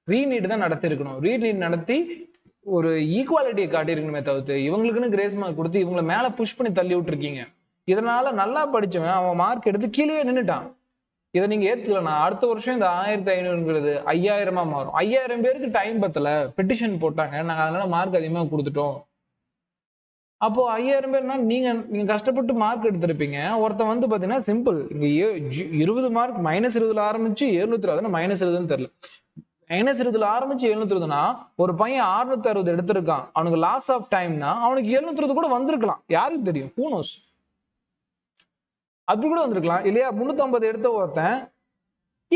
ரீநீட் தான் நடத்திருக்கணும். ரீநீட் நடத்தி ஒரு ஈக்குவாலிட்டியை காட்டியிருக்கணுமே தவிர்த்து இவங்களுக்குன்னு கிரேஸ் மார்க் கொடுத்து இவங்களை மேல புஷ் பண்ணி தள்ளி விட்டுருக்கீங்க. இதனால நல்லா படிச்சவன் அவன் மார்க் எடுத்து கீழே நின்னுட்டான். இதை நீங்க ஏத்துக்கலனா அடுத்த வருஷம் இந்த 1500ங்கிறது 5000 மாறும். 5000 பேருக்கு டைம் பத்தல, பெட்டிஷன் போட்டாங்க, நாங்க அதனால மார்க் அதிகமா கொடுத்துட்டோம். அப்போ 5000 பேர்னா நீங்க கஷ்டப்பட்டு மார்க் எடுத்திருப்பீங்க. ஒருத்தன் வந்து பாத்தீங்கன்னா சிம்பிள், இங்க 20 மார்க் -20 ஆரம்பிச்சு 720 -20 தெரியல, -20 ஆரம்பிச்சு 720னா ஒரு பையன் 660 எடுத்திருக்கான், அவனுக்கு லாஸ் ஆஃப் டைம்னா அவனுக்கு 720 கூட வந்திருக்கலாம். யாருக்கு தெரியும்? who knows? அப்படி கூட வந்திருக்கலாம் இல்லையா? 350 எடுத்த ஒருத்தன்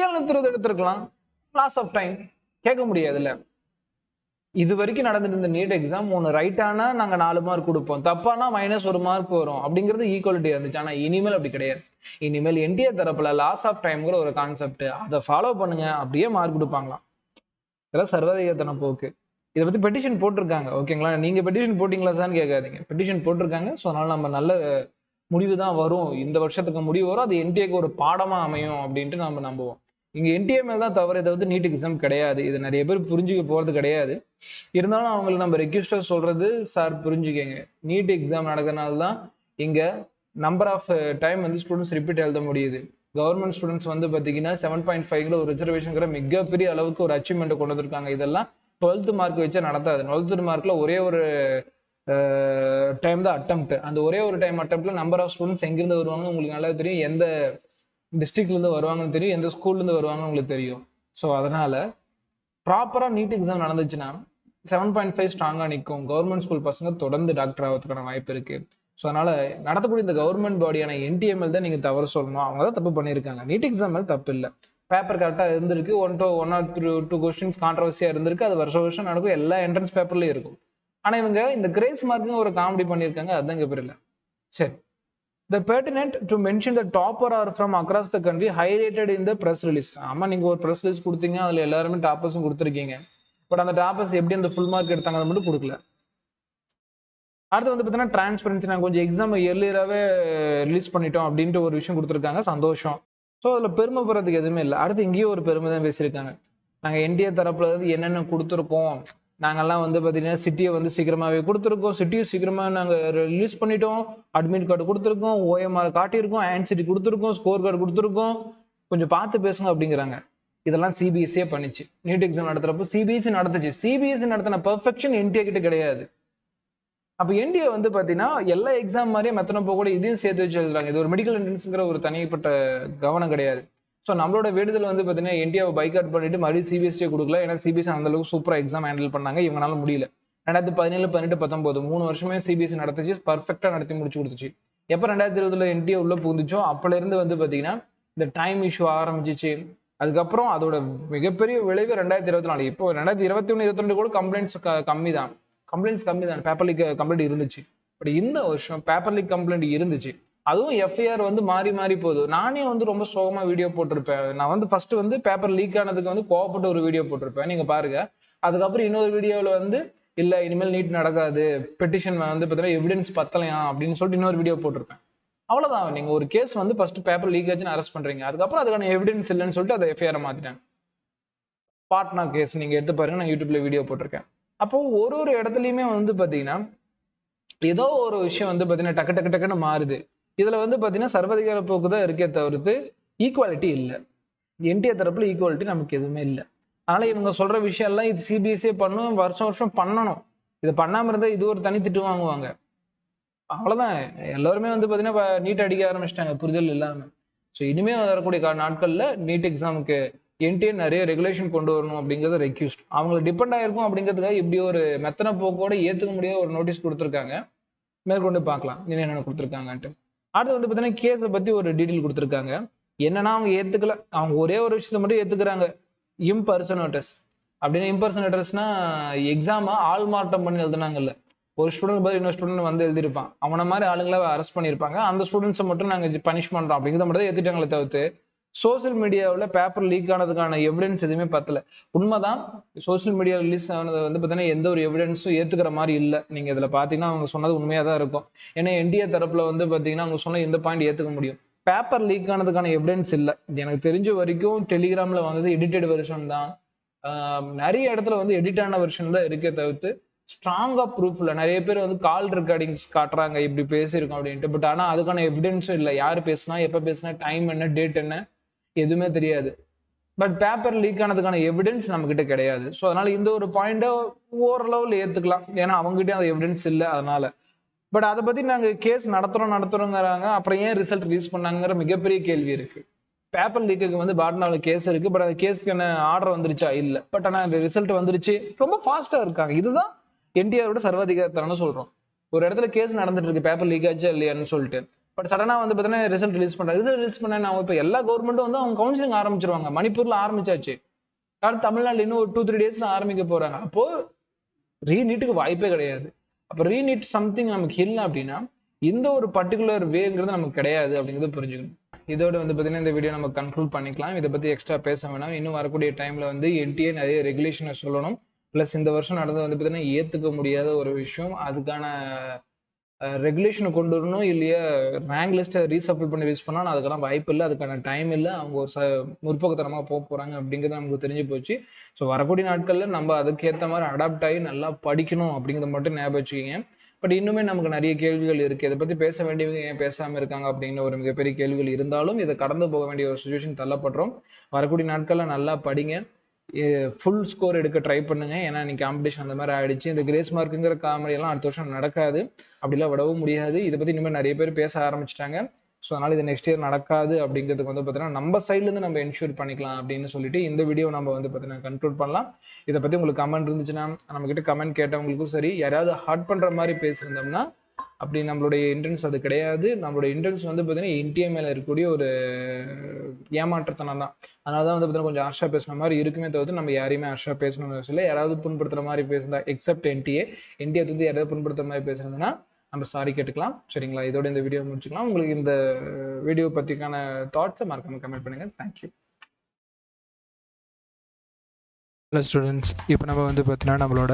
720 எடுத்திருக்கலாம். லாஸ் ஆஃப் டைம் கேட்க முடியாதுல்ல. இது வரைக்கும் நடந்துட்டு இருந்த நீட் எக்ஸாம், ஒன்னு ரைட் ஆனா நாங்க 4 மார்க் கொடுப்போம், தப்பானா -1 மார்க் வரும் அப்படிங்கிறது ஈக்குவாலிட்டி இருந்துச்சு. ஆனா இனிமேல் அப்படி கிடையாது. இனிமேல் என்டிஆர் தரப்புல லாஸ் ஆஃப் டைம்ங்கிற ஒரு கான்செப்ட், அதை ஃபாலோ பண்ணுங்க, அப்படியே மார்க் கொடுப்பாங்களாம். இதெல்லாம் சர்வாதிகாரத்தன போக்கு. இதை பத்தி பெட்டிஷன் போட்டிருக்காங்க, ஓகேங்களா? நீங்க பெட்டிஷன் போட்டீங்களா சார்னு கேட்காதீங்க, பெட்டிஷன் போட்டிருக்காங்க. ஸோ அதனால நம்ம நல்ல முடிவு தான் வரும், இந்த வருஷத்துக்கு முடிவு வரும், அது என்டிஏக்கு ஒரு பாடமா அமையும் அப்படின்ட்டு நம்ம நம்புவோம். இங்க என்டிஏ மேல தான் தவறு, தவிர்த்து நீட் எக்ஸாம் கிடையாது. இது நிறைய பேர் புரிஞ்சுக்க போறது கிடையாது. இருந்தாலும் அவங்களுக்கு நம்ம ரெக்வெஸ்டா சொல்றது, சார் புரிஞ்சுக்கங்க, நீட் எக்ஸாம் நடக்கிறதுனால தான் இங்க நம்பர் ஆஃப் டைம் வந்து ஸ்டூடெண்ட்ஸ் ரிப்பீட் எழுத முடியுது. கவர்மெண்ட் ஸ்டூடெண்ட்ஸ் வந்து பாத்தீங்கன்னா 7.5 ஒரு ரிசர்வேஷன் மிகப்பெரிய அளவுக்கு ஒரு அச்சீவ்மெண்ட் கொண்டு வந்திருக்காங்க. இதெல்லாம் 12th மார்க் வச்சா நடத்தாது. 12th மார்க்ல ஒரே ஒரு டைம் தான் அட்டெம்ப்ட். அந்த ஒரே ஒரு டைம் அட்டெம்ப்ட்ல நம்பர் ஆஃப் ஸ்டூடெண்ட்ஸ் எங்கிருந்து வருவாங்க உங்களுக்கு நல்லா தெரியும், எந்த டிஸ்ட்ரிக்ட்ல இருந்து வருவாங்கன்னு தெரியும், எந்த ஸ்கூல்ல இருந்து வருவாங்கன்னு உங்களுக்கு தெரியும். ஸோ அதனால ப்ராப்பரா நீட் எக்ஸாம் நடந்துச்சுன்னா 7.5 ஸ்ட்ராங்கா நிற்கும். கவர்மெண்ட் ஸ்கூல் பசங்க தொடர்ந்து டாக்டர் ஆகிறதுக்கான வாய்ப்பு இருக்கு. ஸோ அதனால நடத்தக்கூடிய இந்த கவர்மெண்ட் பாடியான என்டிஎம்எல் தான் நீங்க தவறு சொல்லணும். அவங்க தான் தப்பு பண்ணியிருக்காங்க. நீட் எக்ஸாம் மேல தப்பு இல்லை, பேப்பர் கரெக்டா இருந்திருக்கு. 1 or 2 கொஸ்டின்ஸ் கான்ட்ரவர்சியா இருந்திருக்கு. அது வருஷம் நடக்கும், எல்லா என்ட்ரன்ஸ் பேப்பர்லயும் இருக்கும். ஆனா இவங்க இந்த கிரேஸ் மார்க்குங்க ஒரு காமெடி பண்ணியிருக்காங்க, அதுதான் இங்க புரியல. சரி, the pertinent to mention the topper are from across the country highlighted in the press release. ஆமா, நீங்க ஒரு press release கொடுத்தீங்க, அதுல எல்லாருமே டாப்பர்ஸும் கொடுத்துருக்கீங்க. பட் அந்த டாப்பர்ஸ் எப்படி அந்த ஃபுல் மார்க் எடுத்தாங்க அதை மட்டும் கொடுக்கல. அடுத்து வந்து பார்த்தீங்கன்னா டிரான்ஸ்பரன்சி, நாங்கள் கொஞ்சம் எக்ஸாம் இயர்லியராகவே ரிலீஸ் பண்ணிட்டோம் அப்படின்ட்டு ஒரு விஷயம் கொடுத்துருக்காங்க, சந்தோஷம். ஸோ அதில் பெருமைப்படுறதுக்கு எதுவுமே இல்லை. அடுத்து இங்கேயும் ஒரு பெருமை தான் பேசியிருக்காங்க. நாங்கள் என்டிஆர் தரப்புல இருந்து என்னென்ன கொடுத்துருக்கோம், நாங்கெல்லாம் வந்து பார்த்தீங்கன்னா சிட்டியை வந்து சீக்கிரமாகவே கொடுத்துருக்கோம், சிட்டியும் சீக்கிரமாக நாங்கள் ரிலீஸ் பண்ணிட்டோம், அட்மிட் கார்டு கொடுத்துருக்கோம், ஓஎம்ஆர் காட்டியிருக்கோம், ஆன்சிட்டி கொடுத்துருக்கோம், ஸ்கோர் கார்டு கொடுத்துருக்கோம், கொஞ்சம் பார்த்து பேசுங்க அப்படிங்கிறாங்க. இதெல்லாம் சிபிஎஸ்சியே பண்ணிச்சு. நீட் எக்ஸாம் நடத்துறப்போ சிபிஎஸ்சி நடத்துச்சு. சிபிஎஸ்சி நடத்தின பெர்ஃபெக்ஷன் என்டிஏ கிட்ட கிடையாது. அப்ப என்டிஏ வந்து பாத்தீங்கன்னா எல்லா எக்ஸாம் மாதிரியே மெத்தனப்போ கூட இதையும் சேர்த்து வச்சு எழுதுறாங்க. இது ஒரு மெடிக்கல் என்ட்ரன்ஸ்ங்கிற ஒரு தனிப்பட்ட கவனம் கிடையாது. ஸோ நம்மளோட வேண்டுதல் வந்து பாத்தீங்கன்னா என்டிஏவை பைக்காட் பண்ணிட்டு மறுபடியும் சிபிஎஸ்சியை கொடுக்கல. ஏன்னா சிபிஎஸ்சி அந்த அளவுக்கு சூப்பரா எக்ஸாம் ஹேண்டில் பண்ணாங்க, இவங்களால முடியல. 2017, 18, 19 3 வருஷமே சிபிஎஸ்சி நடத்துச்சு, பர்ஃபெக்டா நடத்தி முடிச்சு கொடுத்துச்சு. எப்ப 2020 என்டிஏ உள்ள புகுந்துச்சோ அப்பல இருந்து வந்து பாத்தீங்கன்னா இந்த டைம் இஷ்யூ ஆரம்பிச்சிச்சு. அதுக்கப்புறம் அதோட மிகப்பெரிய விளைவு 2024. இப்போ 2021, 22 கூட கம்ப்ளைண்ட்ஸ் கம்மி தான், பேப்பர் லீக் கம்ப்ளைண்ட் இருந்துச்சு. பட் இந்த வருஷம் பேப்பர் லீக் கம்ப்ளைண்ட் இருந்துச்சு. அதுவும் எஃப்ஐஆர் வந்து மாறி மாறி போகுது. நானே வந்து ரொம்ப சோகமா வீடியோ போட்டிருப்பேன். நான் வந்து ஃபர்ஸ்ட் வந்து பேப்பர் லீக் ஆனதுக்கு வந்து கோவப்பட்ட ஒரு வீடியோ போட்டிருப்பேன், நீங்க பாருங்க. அதுக்கப்புறம் இன்னொரு வீடியோவில் வந்து இல்லை இனிமேல் நீட் நடக்காது, பெட்டிஷன் வந்து பார்த்தீங்கன்னா எவிடன்ஸ் பத்தலையா அப்படின்னு சொல்லிட்டு இன்னொரு வீடியோ போட்டிருப்பேன். அவ்வளோதான். நீங்கள் ஒரு கேஸ் வந்து ஃபர்ஸ்ட் பேப்பர் லீக் ஆச்சுன்னு அரெஸ்ட் பண்ணுறீங்க, அதுக்கப்புறம் அதுக்கான எவிடன்ஸ் இல்லைன்னு சொல்லிட்டு அதை எஃப்ஐஆர் மாற்றிட்டாங்க. பாட்னா கேஸ் நீங்கள் எடுத்து பாருங்க, நான் யூடியூப்ல வீடியோ போட்டிருக்கேன். அப்போ ஒரு இடத்துலையுமே வந்து பார்த்தீங்கன்னா ஏதோ ஒரு விஷயம் வந்து பார்த்தீங்கன்னா டக்கு டக்குன்னு மாறுது. இதுல வந்து பார்த்தீங்கன்னா சர்வாதிகார போக்கு தான் இருக்கே தவிர்த்து ஈக்குவாலிட்டி இல்லை. என்டிஏ தரப்புல ஈக்குவாலிட்டி நமக்கு எதுவுமே இல்லை. அதனால இவங்க சொல்ற விஷயம் எல்லாம் இது சிபிஎஸ்இ பண்ணும், வருஷம் பண்ணணும். இது பண்ணாம இருந்தா இது ஒரு தனி திட்டு வாங்குவாங்க. அவ்வளவுதான். எல்லாருமே வந்து பாத்தீங்கன்னா நீட் அடிக்க ஆரம்பிச்சிட்டாங்க புரிதல் இல்லாம. ஸோ இனிமே வரக்கூடிய நாட்கள்ல நீட் எக்ஸாமுக்கு என்டிஏ நிறைய ரெகுலேஷன் கொண்டு வரணும் அப்படிங்கிறது ரெக்யூஸ்ட். அவங்களை டிபெண்ட் ஆயிருக்கும் அப்படிங்கிறதுக்காக இப்படி ஒரு மெத்தனை போக்கோட ஏத்துக்க முடியாத ஒரு நோட்டீஸ் கொடுத்துருக்காங்க. மேற்கொண்டு பார்க்கலாம் என்னென்ன கொடுத்துருக்காங்கன்ட்டு. அடுத்து வந்து பாத்தீங்கன்னா கேஸை பத்தி ஒரு டீட்டெயில் கொடுத்துருக்காங்க. என்னன்னா அவங்க ஏத்துக்கல, அவங்க ஒரே ஒரு விஷயத்த மட்டும் ஏத்துக்கிறாங்க, இம்பர்சனேட்டர்ஸ் அப்படின்னு. இம்பர்சனேட்டர்ஸ்னா எக்ஸாமா ஆள் மாற்றம் பண்ணி எழுதுனாங்கல்ல, ஒரு ஸ்டூடெண்ட் பதில் இன்னொரு ஸ்டூடெண்ட் வந்து எழுதிருப்பான், அவனை மாதிரி ஆளுங்களை அரெஸ்ட் பண்ணியிருப்பாங்க, அந்த ஸ்டூடெண்ட்ஸை மட்டும் நாங்கள் பனிஷ் பண்றோம் அப்படிங்கிறத மட்டும் ஏத்துட்டாங்களே தவிர்த்து சோசியல் மீடியாவில் பேப்பர் லீக் ஆனதுக்கான எவிடன்ஸ் எதுவுமே பத்தல. உண்மைதான், சோசியல் மீடியா ரிலீஸ் ஆனது வந்து பார்த்தீங்கன்னா எந்த ஒரு எவிடன்ஸும் ஏத்துக்கிற மாதிரி இல்லை. நீங்க இதுல பாத்தீங்கன்னா அவங்க சொன்னது உண்மையா தான் இருக்கும். ஏன்னா என்டிஏ தரப்புல வந்து பாத்தீங்கன்னா அவங்க சொன்ன எந்த பாயிண்ட் ஏத்துக்க முடியும். பேப்பர் லீக் ஆனதுக்கான எவிடன்ஸ் இல்லை. எனக்கு தெரிஞ்ச வரைக்கும் டெலிகிராம்ல வந்தது எடிட்டட் வெர்ஷன் தான். நிறைய இடத்துல வந்து எடிட் ஆன வெர்ஷன் தான் இருக்கே தவிர்த்து ஸ்ட்ராங்கா ப்ரூஃப் இல்லை. நிறைய பேர் வந்து கால் ரெக்கார்டிங்ஸ் காட்டுறாங்க இப்படி பேசியிருக்கோம் அப்படின்ட்டு. பட் ஆனா அதுக்கான எவிடன்ஸும் இல்லை. யார் பேசினா, எப்ப பேசினா, டைம் என்ன, டேட் என்ன, எதுவுமே தெரியாது. பட் பேப்பர் லீக் ஆனதுக்கான எவிடன்ஸ் நம்ம கிட்ட கிடையாது. ஸோ அதனால இந்த ஒரு பாயிண்ட ஓரளவுல ஏத்துக்கலாம், ஏன்னா அவங்ககிட்ட அந்த எவிடன்ஸ் இல்லை அதனால. பட் அதை பத்தி நாங்க கேஸ் நடத்துறோங்கிறாங்க, அப்புறம் ஏன் ரிசல்ட் ரிலீஸ் பண்ணாங்கிற மிகப்பெரிய கேள்வி இருக்கு. பேப்பர் லீக்குக்கு வந்து பாட்னாவில் கேஸ் இருக்கு, பட் அந்த கேஸ்க்கு என்ன ஆர்டர் வந்துருச்சா இல்லை. பட் ஆனா அந்த ரிசல்ட் வந்துருச்சு, ரொம்ப ஃபாஸ்டா இருக்காங்க. இதுதான் என்டிஆரோட சர்வாதிகாரத்தனம்னு சொல்றோம். ஒரு இடத்துல கேஸ் நடந்துட்டு இருக்கு, பேப்பர் லீக் ஆச்சா இல்லையான்னு சொல்லிட்டு. பட் சடனா வந்து பார்த்தீங்கன்னா ரிசல்ட் ரிலீஸ் பண்றாங்க. ரிசல்ட் ரிலீஸ் பண்ணா இப்போ எல்லா கவர்மெண்ட்டும் வந்து அவங்க கவுன்சிலிங் ஆரம்பிச்சிருவாங்க. மணிப்பூர்ல ஆரம்பிச்சாச்சு, அடுத்து தமிழ்நாடுல இன்னும் ஒரு 2-3 டேஸ்ல ஆரம்பிக்க போறாங்க. அப்போ ரீநீட்டுக்கு வாய்ப்பே கிடையாது. அப்போ ரீநீட் சம்திங் நமக்கு இல்லை அப்படின்னா இந்த ஒரு பர்டிகுலர் வேங்கிறது நமக்கு கிடையாது அப்படிங்கிறத புரிஞ்சுக்கணும். இதோட வந்து பார்த்தீங்கன்னா இந்த வீடியோ நம்ம கன்க்ளூட் பண்ணிக்கலாம். இதை பத்தி எக்ஸ்ட்ரா பேச வேணாம். இன்னும் வரக்கூடிய டைம்ல வந்து என்டிஏ நிறைய ரெகுலேஷனை சொல்லணும். பிளஸ் இந்த வருஷம் நடந்து வந்து பார்த்தீங்கன்னா ஏத்துக்க முடியாத ஒரு விஷயம், அதுக்கான ரெகுலேஷனை கொண்டு வரணும். இல்லையா ரேங்க் லிஸ்ட்டை ரீசஃபில் பண்ணி ரிலீஸ் பண்ணால் அதுக்கான வாய்ப்பு இல்லை, அதுக்கான டைம் இல்லை. அவங்க ஒரு முற்போக்குத்தனமாக போக போகிறாங்க அப்படிங்கிறது நமக்கு தெரிஞ்சு போச்சு. ஸோ வரக்கூடிய நாட்களில் நம்ம அதுக்கேற்ற மாதிரி அடாப்ட் ஆகி நல்லா படிக்கணும் அப்படிங்கிறத மட்டும் ஞாபகம் வச்சுக்கிங்க. பட் இன்னுமே நமக்கு நிறைய கேள்விகள் இருக்குது. இதை பற்றி பேச வேண்டியவங்க ஏன் பேசாமல் இருக்காங்க அப்படிங்கிற ஒரு மிகப்பெரிய கேள்விகள் இருந்தாலும் இதை கடந்து போக வேண்டிய ஒரு சுச்சுவேஷன் தள்ளப்படுறோம். வரக்கூடிய நாட்களில் நல்லா படிங்க, ஃபுல் ஸ்கோர் எடுக்க ட்ரை பண்ணுங்க. ஏன்னா இன்னைக்கு காம்படிஷன் அந்த மாதிரி ஆயிடுச்சு. இந்த கிரேஸ் மார்க்குங்கிற காமெடி எல்லாம் அடுத்த வருஷம் நடக்காது, அப்படிலாம் விடவும் முடியாது. இதை பத்தி இனிமேல் நிறைய பேர் பேச ஆரம்பிச்சிட்டாங்க. ஸோ அதனால இது நெக்ஸ்ட் இயர் நடக்காது அப்படிங்கிறதுக்கு வந்து பார்த்தீங்கன்னா நம்ம சைட்ல இருந்து நம்ம என்ஷூர் பண்ணிக்கலாம் அப்படின்னு சொல்லிட்டு இந்த வீடியோ நம்ம வந்து பார்த்தீங்கன்னா கன்க்ளூட் பண்ணலாம். இதை பத்தி உங்களுக்கு கமெண்ட் இருந்துச்சுன்னா, நம்ம கிட்ட கமெண்ட் கேட்டவங்களுக்கும் சரி, யாராவது ஹார்ட் பண்ற மாதிரி பேசியிருந்தோம்னா, அப்படி நம்மளுடைய இன்டென்ஸ் அது கிடையாது. நம்மளுடைய இன்டென்ஸ் வந்து பார்த்தீங்கன்னா என்டிஏ மேல இருக்கக்கூடிய ஒரு ஏமாற்றத்தனம் தான். அதனால தான் வந்து பார்த்தீங்கன்னா கொஞ்சம் ஹார்ஷா பேசுன மாதிரி இருக்குமே தவிர்த்து நம்ம யாரையுமே ஹார்ஷா பேசணும்னு அவசியம் இல்லை. யாராவது புண்படுத்துற மாதிரி பேசுனா, எக்ஸப்ட் என்டிஏ வந்து யாராவது புண்படுத்துற மாதிரி பேசுறதுன்னா நம்ம சாரி கேட்டுக்கலாம். சரிங்களா? இதோட இந்த வீடியோ முடிச்சுக்கலாம். உங்களுக்கு இந்த வீடியோ பத்திக்கான தாட்ஸை மறக்காம கமெண்ட் பண்ணுங்க. தேங்க்யூ. ஹலோ ஸ்டூடெண்ட்ஸ், இப்போ நம்ம வந்து பார்த்தீங்கன்னா நம்மளோட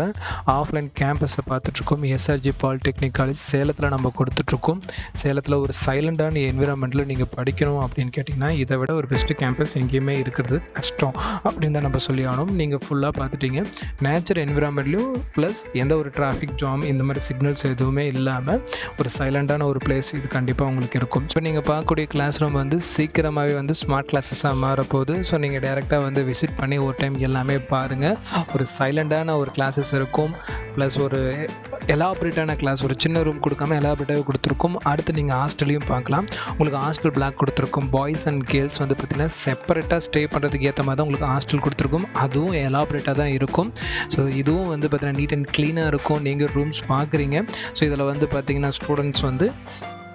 ஆஃப்லைன் கேம்பஸை பார்த்துட்ருக்கோம். எஸ்ஆர்ஜி பாலிடெக்னிக் காலேஜ் சேலத்தில் நம்ம கொடுத்துட்ருக்கோம். சேலத்தில் ஒரு சைலண்டான என்விரான்மெண்ட்டில் நீங்கள் படிக்கணும் அப்படின்னு கேட்டிங்கன்னா இதை விட ஒரு பெஸ்ட்டு கேம்பஸ் எங்கேயுமே இருக்கிறது கஷ்டம் அப்படின்னு தான் நம்ம சொல்லி ஆகணும். நீங்கள் ஃபுல்லாக பார்த்துட்டீங்க. நேச்சர் என்விரான்மெண்ட்லையும் ப்ளஸ் எந்த ஒரு டிராஃபிக் ஜாம் இந்த மாதிரி சிக்னல்ஸ் எதுவுமே இல்லாமல் ஒரு சைலண்டான ஒரு பிளேஸ் இது கண்டிப்பாக உங்களுக்கு இருக்கும். ஸோ நீங்கள் பார்க்கக்கூடிய கிளாஸ் ரூம் வந்து சீக்கிரமாகவே வந்து ஸ்மார்ட் கிளாஸஸாக மாறப்போகுது. ஸோ நீங்கள் டைரெக்டாக வந்து விசிட் பண்ணி ஒரு டைம் எல்லாமே பாருங்கள். ஒரு சைலண்டான ஒரு கிளாஸஸ் இருக்கும், ப்ளஸ் ஒரு எலாபரேட்டான கிளாஸ், ஒரு சின்ன ரூம் கொடுக்காம எலாபரேட்டாகவே கொடுத்துருக்கும். அடுத்து நீங்கள் ஹாஸ்டலையும் பார்க்கலாம். உங்களுக்கு ஹாஸ்டல் பிளாக் கொடுத்துருக்கும். பாய்ஸ் அண்ட் கேர்ள்ஸ் வந்து பார்த்திங்கன்னா செப்பரேட்டாக ஸ்டே பண்ணுறதுக்கு ஏற்ற மாதிரி தான் உங்களுக்கு ஹாஸ்டல் கொடுத்துருக்கும். அதுவும் எலாபரேட்டாக தான் இருக்கும். ஸோ இதுவும் வந்து பார்த்திங்கன்னா நீட் அண்ட் க்ளீனாக இருக்கும். நீங்கள் ரூம்ஸ் பார்க்குறீங்க. ஸோ இதில் வந்து பார்த்திங்கன்னா ஸ்டூடெண்ட்ஸ் வந்து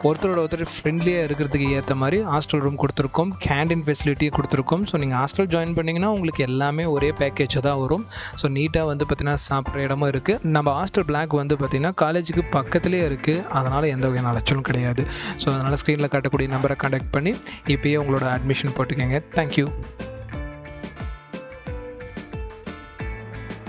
ஒருத்தரோட ஒருத்தர் ஃப்ரெண்ட்லியாக இருக்கிறதுக்கு ஏற்ற மாதிரி ஹாஸ்டல் ரூம் கொடுத்துருக்கோம். கேண்டீன் ஃபெசிலிட்டியும் கொடுத்துருக்கோம். ஸோ நீங்கள் ஹாஸ்டல் ஜாயின் பண்ணிங்கன்னா உங்களுக்கு எல்லாமே ஒரே பேக்கேஜ் தான் வரும். ஸோ நீட்டாக வந்து பார்த்திங்கன்னா சாப்பிட்ற இடமும் இருக்குது. நம்ம ஹாஸ்டல் பிளாக் வந்து பார்த்திங்கன்னா காலேஜுக்கு பக்கத்துலேயே இருக்குது. அதனால் எந்த வகையான அலைச்சலும் கிடையாது. ஸோ அதனால் ஸ்க்ரீனில் காட்டக்கூடிய நம்பரை கான்டாக்ட் பண்ணி இப்போயே உங்களோட அட்மிஷன் போட்டுக்கோங்க. தேங்க்யூ.